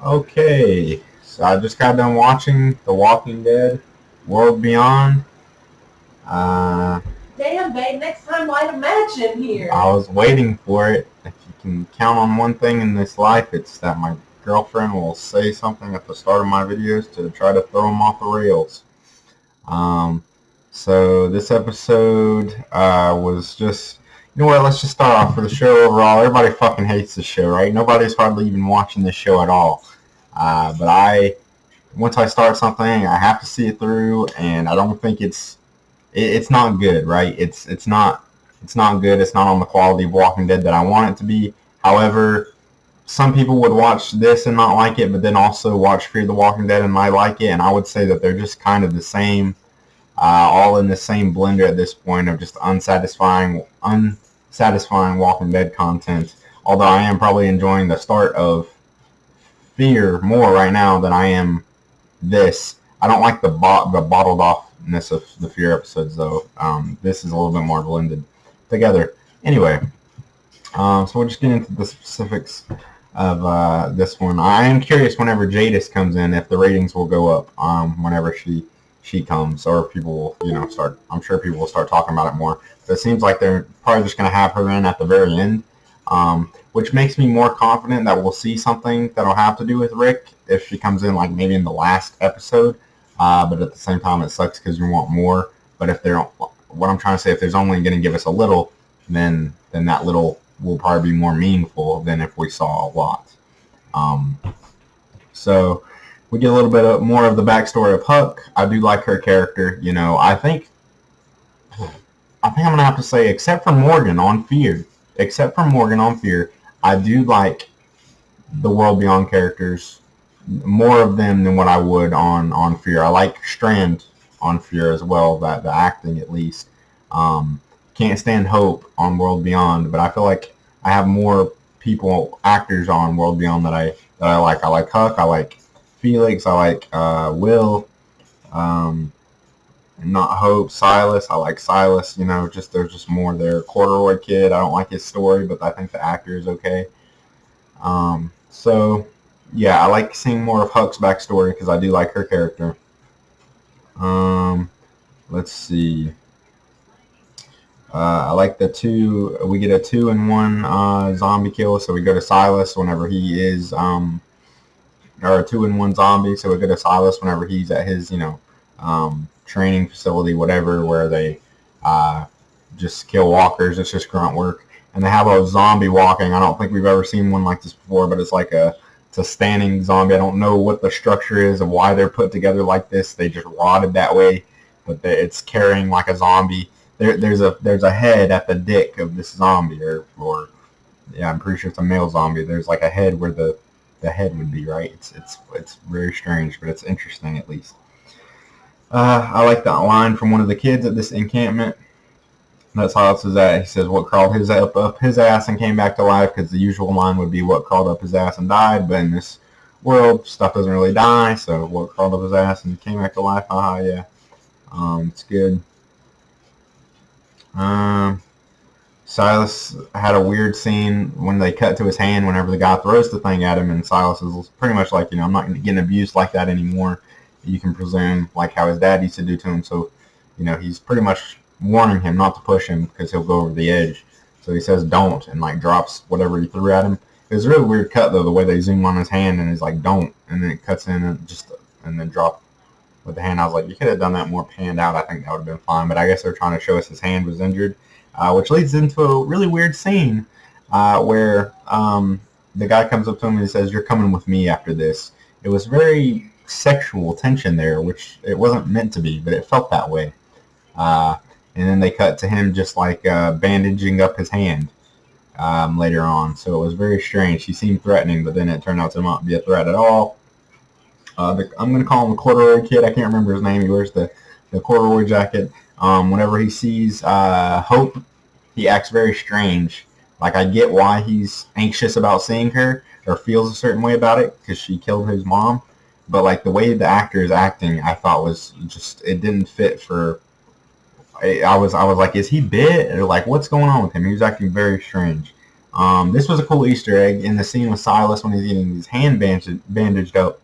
Okay, so I just got done watching The Walking Dead World Beyond. Uh, Damn, babe, next time light a match in here. I was waiting for it. If you can count on one thing in this life, it's that my girlfriend will say something at the start of my videos to try to throw them off the rails. Um, so this episode was just, you know what, let's just start off with the show overall. Everybody fucking hates the show, right? Nobody's hardly even watching this show at all. But once I start something, I have to see it through, and I don't think it's not good, right? It's not good. It's not on the quality of Walking Dead that I want it to be. However, some people would watch this and not like it, but then also watch Fear the Walking Dead and might like it, and I would say that they're just kind of the same, all in the same blender at this point of just unsatisfying Walking Dead content. Although I am probably enjoying the start of Fear more right now than I am this. I don't like the bottled offness of the Fear episodes though. This is a little bit more blended together. Anyway, so we'll just get into the specifics of this one. I am curious whenever Jadis comes in if the ratings will go up whenever she comes, or people will start. I'm sure people will start talking about it more. But it seems like they're probably just going to have her in at the very end, which makes me more confident that we'll see something that'll have to do with Rick if she comes in, like maybe in the last episode. But at the same time, it sucks because you want more. But if they're, what I'm trying to say, if there's only going to give us a little, then that little will probably be more meaningful than if we saw a lot. Um, so we get a little bit more of the backstory of Huck. I do like her character. I think I'm gonna have to say, except for Morgan on Fear, I do like the World Beyond characters, more of them than what I would on Fear. I like Strand on Fear as well, that the acting at least. Can't stand Hope on World Beyond, but I feel like I have more actors on World Beyond that I like. I like Huck. I like Felix. I like Will. Um, not Hope. Silas. I like Silas. Just there's just more there. Corduroy Kid. I don't like his story, but I think the actor is okay. So yeah, I like seeing more of Huck's backstory because I do like her character. Um, let's see. I like the two. We get a 2-in-1 zombie kill, so we go to Silas whenever he is, or a 2-in-1 zombie. So we go to Silas whenever he's at his, training facility, whatever, where they just kill walkers. It's just grunt work, and they have a zombie walking. I don't think we've ever seen one like this before, but it's a standing zombie. I don't know what the structure is of why they're put together like this. They just rotted that way, but it's carrying like a zombie. There's a head at the dick of this zombie, or yeah, I'm pretty sure it's a male zombie. There's like a head where the head would be, right. It's very strange, but it's interesting at least. I like that line from one of the kids at this encampment. That's how it's at. He says, "What crawled up his ass and came back to life?" Because the usual line would be, "What crawled up his ass and died?" But in this world, stuff doesn't really die. So, what crawled up his ass and came back to life? Haha, yeah. It's good. Um, Silas had a weird scene when they cut to his hand whenever the guy throws the thing at him, and Silas is pretty much like, I'm not getting abused like that anymore. You can presume, like how his dad used to do to him. So, he's pretty much warning him not to push him because he'll go over the edge. So he says don't, and like drops whatever he threw at him. It was a really weird cut though, the way they zoom on his hand and he's like don't, and then it cuts in and then drop with the hand. I was like, you could have done that more panned out. I think that would have been fine. But I guess they're trying to show us his hand was injured, which leads into a really weird scene where the guy comes up to him and he says, "You're coming with me after this." It was very sexual tension there, which it wasn't meant to be, but it felt that way. Uh, and then they cut to him just like bandaging up his hand later on. So it was very strange. He seemed threatening, but then it turned out to not be a threat at all. I'm going to call him the corduroy kid. I can't remember his name. He wears the corduroy jacket. Whenever he sees Hope, he acts very strange. Like, I get why he's anxious about seeing her or feels a certain way about it because she killed his mom. But, like, the way the actor is acting, I thought was just, it didn't fit for, I was like, is he bit? Or, like, what's going on with him? He was acting very strange. This was a cool Easter egg in the scene with Silas when he's getting his hand bandaged up.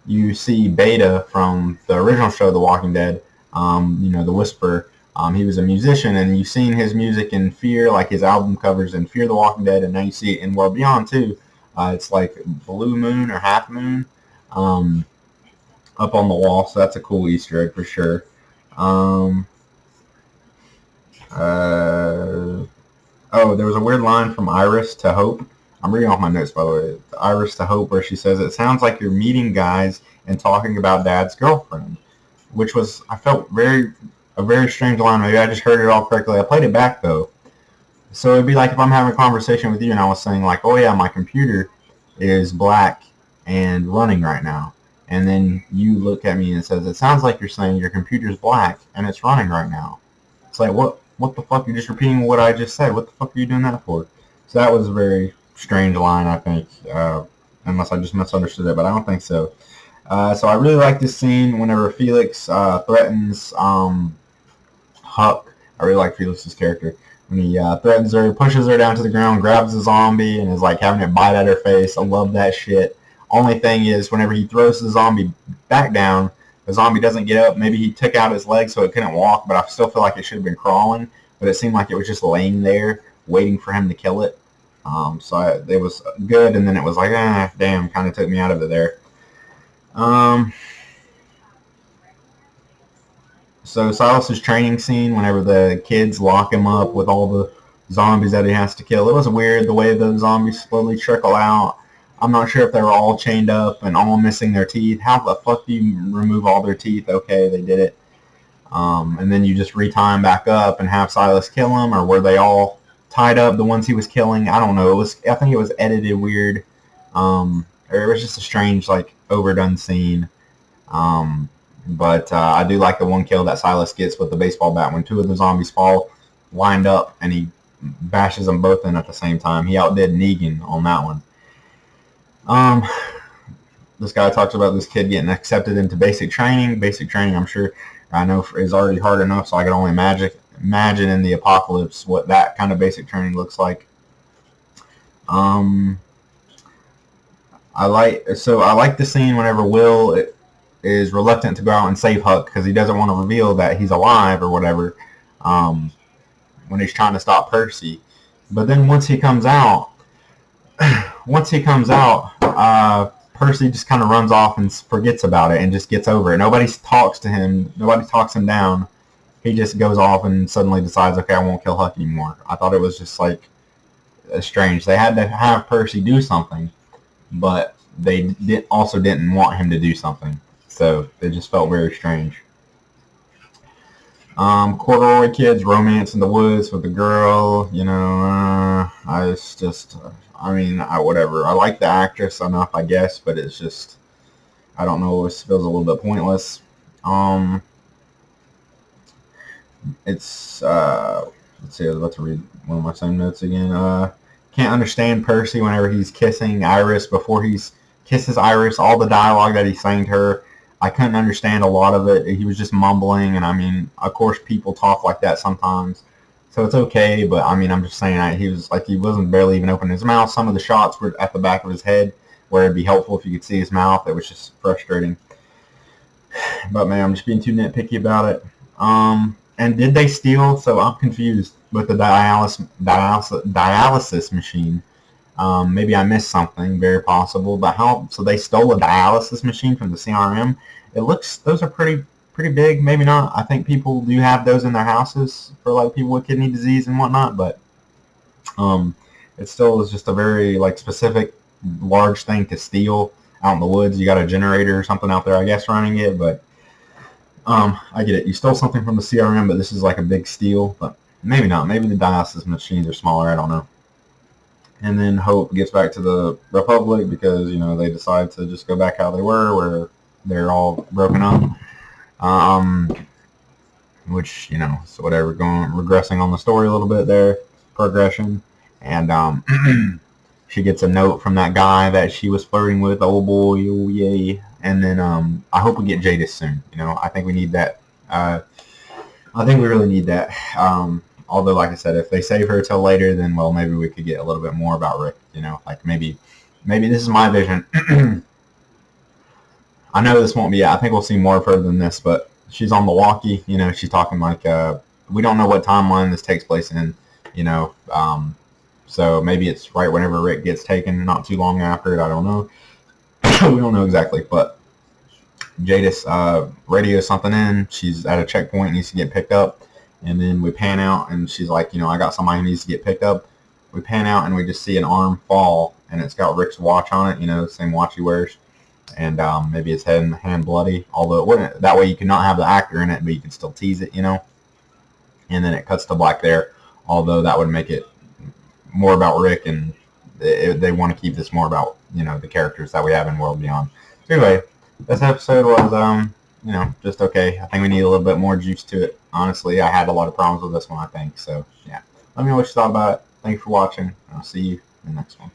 You see Beta from the original show, The Walking Dead, the Whisperer. He was a musician, and you've seen his music in Fear, like his album covers in Fear the Walking Dead, and now you see it in World Beyond too. It's like Blue Moon or Half Moon up on the wall, so that's a cool Easter egg for sure. There was a weird line from Iris to Hope. I'm reading off my notes, by the way. Iris to Hope, where she says, "It sounds like you're meeting guys and talking about Dad's girlfriend," which was, I felt a very strange line. Maybe I just heard it all correctly. I played it back, though. So it'd be like if I'm having a conversation with you and I was saying, like, oh, yeah, my computer is black and running right now. And then you look at me and says, it sounds like you're saying your computer's black and it's running right now. It's like, what the fuck? You're just repeating what I just said. What the fuck are you doing that for? So that was a very strange line, I think, unless I just misunderstood it, but I don't think so. So I really like this scene whenever Felix threatens Huck. I really like Felix's character. When he threatens her, pushes her down to the ground, grabs the zombie, and is like having it bite at her face. I love that shit. Only thing is, whenever he throws the zombie back down, the zombie doesn't get up. Maybe he took out his leg so it couldn't walk, but I still feel like it should have been crawling. But it seemed like it was just laying there, waiting for him to kill it. It was good, and then it was like, damn, kind of took me out of it there. So Silas's training scene, whenever the kids lock him up with all the zombies that he has to kill, it was weird the way the zombies slowly trickle out. I'm not sure if they were all chained up and all missing their teeth. How the fuck do you remove all their teeth? Okay, they did it. And then you just retie them back up and have Silas kill them, or were they all tied up, the ones he was killing? I don't know. I think it was edited weird. Or it was just a strange, like, overdone scene. But I do like the one kill that Silas gets with the baseball bat when two of the zombies fall lined up and he bashes them both in at the same time. He outdid Negan on that one. This guy talks about this kid getting accepted into basic training. Basic training, I'm sure, I know, is already hard enough, so I can only imagine in the apocalypse what that kind of basic training looks like. I like the scene whenever Will is reluctant to go out and save Huck because he doesn't want to reveal that he's alive or whatever when he's trying to stop Percy. But then once he comes out, Percy just kind of runs off and forgets about it and just gets over it. Nobody talks to him. Nobody talks him down. He just goes off and suddenly decides, okay, I won't kill Huck anymore. I thought it was just like strange. They had to have Percy do something, but they also didn't want him to do something. So it just felt very strange. Corduroy Kid's romance in the woods with the girl, whatever. I like the actress enough, I guess, but it's just, I don't know, it feels a little bit pointless. Let's see, I was about to read one of my same notes again. Can't understand Percy whenever he's kissing Iris. Before he kisses Iris, all the dialogue that he's saying to her, I couldn't understand a lot of it. He was just mumbling, and I mean, of course, people talk like that sometimes, so it's okay. But I mean, I'm just saying, he wasn't barely even opening his mouth. Some of the shots were at the back of his head, where it'd be helpful if you could see his mouth. It was just frustrating. But man, I'm just being too nitpicky about it. And did they steal? So I'm confused with the dialysis machine. Maybe I missed something, very possible. But how? So they stole a dialysis machine from the CRM. Those are pretty big. Maybe not. I think people do have those in their houses for like people with kidney disease and whatnot. But it still is just a very like specific, large thing to steal out in the woods. You got a generator or something out there, I guess, running it. But I get it. You stole something from the CRM, but this is like a big steal. But maybe not. Maybe the dialysis machines are smaller. I don't know. And then Hope gets back to the Republic because, they decide to just go back how they were, where they're all broken up. Which, so whatever, regressing on the story a little bit there, progression. And she gets a note from that guy that she was flirting with, oh boy, oh yay. And then I hope we get Jadis soon. I think we need that. I think we really need that. Although, like I said, if they save her till later, then well, maybe we could get a little bit more about Rick. You know, like maybe this is my vision. I know this won't be. I think we'll see more of her than this, but she's on Milwaukee. You know, she's talking like we don't know what timeline this takes place in. You know, so maybe it's right whenever Rick gets taken, not too long after it. I don't know. We don't know exactly, but Jadis radios something in. She's at a checkpoint, needs to get picked up, and then we pan out, and she's like, you know, I got somebody who needs to get picked up. We pan out, and we just see an arm fall, and it's got Rick's watch on it. You know, the same watch he wears. And maybe his head and hand bloody, although it wouldn't. That way you could not have the actor in it, but you could still tease it, you know. And then it cuts to black there, although that would make it more about Rick, and they want to keep this more about, you know, the characters that we have in World Beyond. So anyway, this episode was, you know, just okay. I think we need a little bit more juice to it. Honestly, I had a lot of problems with this one, I think. So, yeah. Let me know what you thought about it. Thanks for watching. I'll see you in the next one.